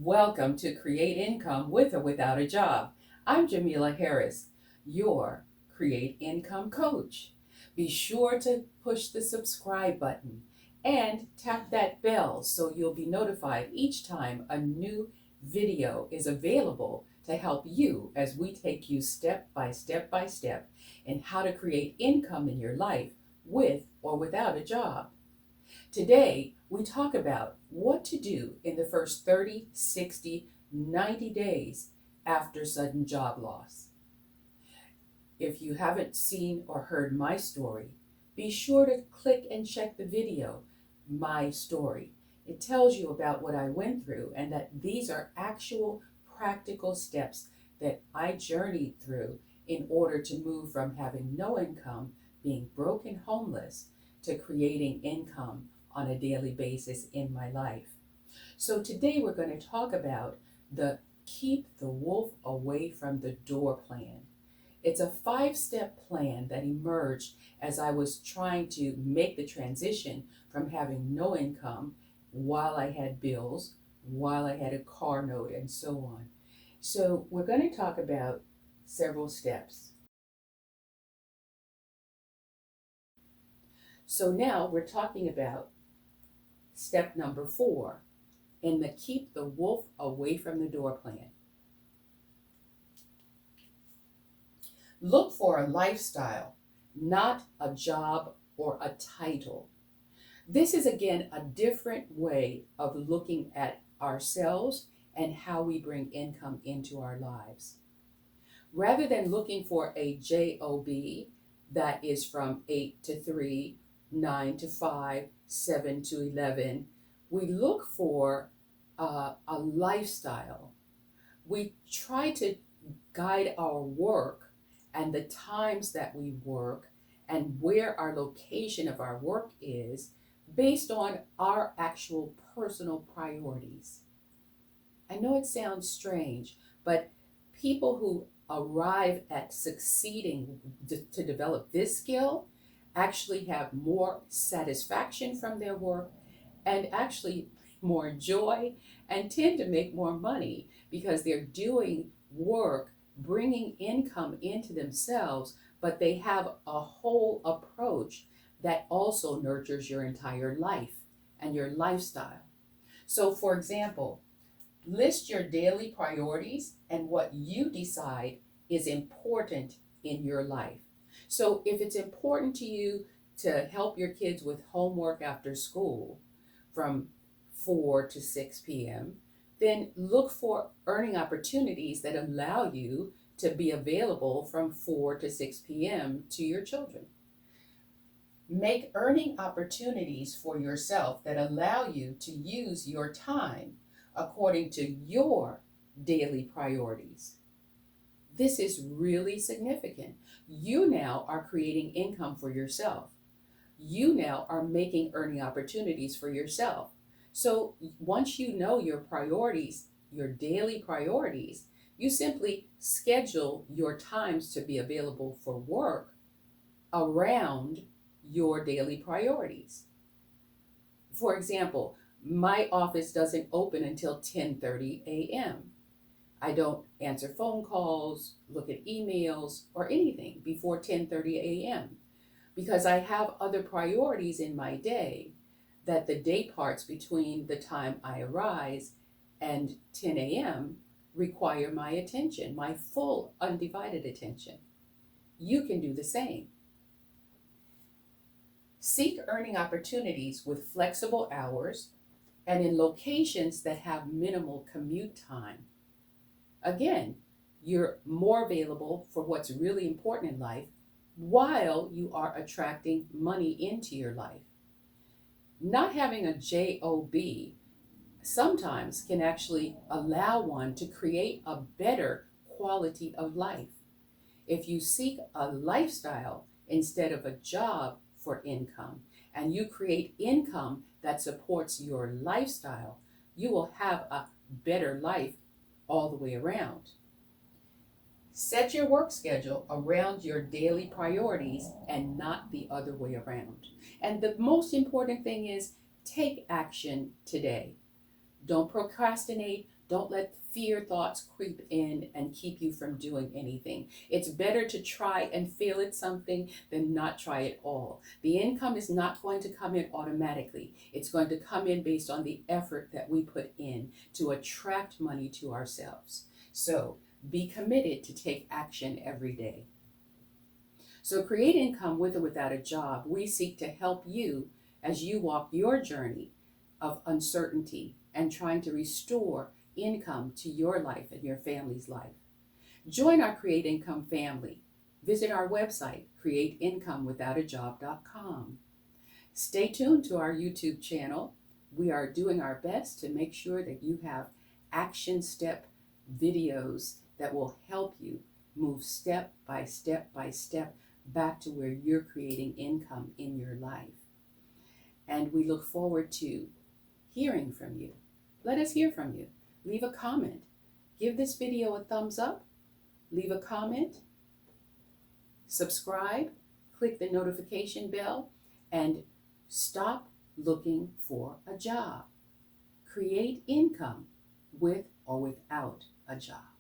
Welcome to Create Income with or without a job. I'm Jamila Harris, your Create Income coach. Be sure to push the subscribe button and tap that bell so you'll be notified each time a new video is available to help you as we take you step by step in how to create income in your life with or without a job. Today, we talk about what to do in the first 30, 60, 90 days after sudden job loss. If you haven't seen or heard my story, be sure to click and check the video, My Story. It tells you about what I went through and that these are actual practical steps that I journeyed through in order to move from having no income, being broke and homeless, to creating income on a daily basis in my life. So today we're going to talk about the Keep the Wolf Away from the Door plan. It's a 5-step plan that emerged as I was trying to make the transition from having no income while I had bills, while I had a car note, and so on. So we're going to talk about several steps. So now we're talking about step number 4 in the Keep the Wolf Away from the Door plan. Look for a lifestyle, not a job or a title. This is again a different way of looking at ourselves and how we bring income into our lives. Rather than looking for a job that is from 8 to 3, 9 to 5, 7 to 11, we look for a lifestyle. We try to guide our work and the times that we work and where our location of our work is based on our actual personal priorities. I know it sounds strange, but people who arrive at succeeding to develop this skill actually have more satisfaction from their work and actually more joy and tend to make more money because they're doing work, bringing income into themselves, but they have a whole approach that also nurtures your entire life and your lifestyle. So, for example, list your daily priorities and what you decide is important in your life. So if it's important to you to help your kids with homework after school from 4 to 6 p.m., then look for earning opportunities that allow you to be available from 4 to 6 p.m. to your children. Make earning opportunities for yourself that allow you to use your time according to your daily priorities. This is really significant. You now are creating income for yourself. You now are making earning opportunities for yourself. So once you know your priorities, your daily priorities, you simply schedule your times to be available for work around your daily priorities. For example, my office doesn't open until 10:30 a.m. I don't answer phone calls, look at emails, or anything before 10:30 a.m. because I have other priorities in my day that the day parts between the time I arise and 10 a.m. require my attention, my full undivided attention. You can do the same. Seek earning opportunities with flexible hours and in locations that have minimal commute time. Again, you're more available for what's really important in life while you are attracting money into your life. Not having a job sometimes can actually allow one to create a better quality of life. If you seek a lifestyle instead of a job for income, and you create income that supports your lifestyle, you will have a better life all the way around. Set your work schedule around your daily priorities and not the other way around. And the most important thing is take action today. Don't procrastinate. Don't let fear thoughts creep in and keep you from doing anything. It's better to try and fail at something than not try at all. The income is not going to come in automatically. It's going to come in based on the effort that we put in to attract money to ourselves. So be committed to take action every day. So create income with or without a job. We seek to help you as you walk your journey of uncertainty and trying to restore income to your life and your family's life. Join our Create Income family. Visit our website, createincomewithoutajob.com. Stay tuned to our YouTube channel. We are doing our best to make sure that you have action step videos that will help you move step by step by step back to where you're creating income in your life. And we look forward to hearing from you. Let us hear from you. Leave a comment. Give this video a thumbs up. Leave a comment. Subscribe. Click the notification bell. And stop looking for a job. Create income with or without a job.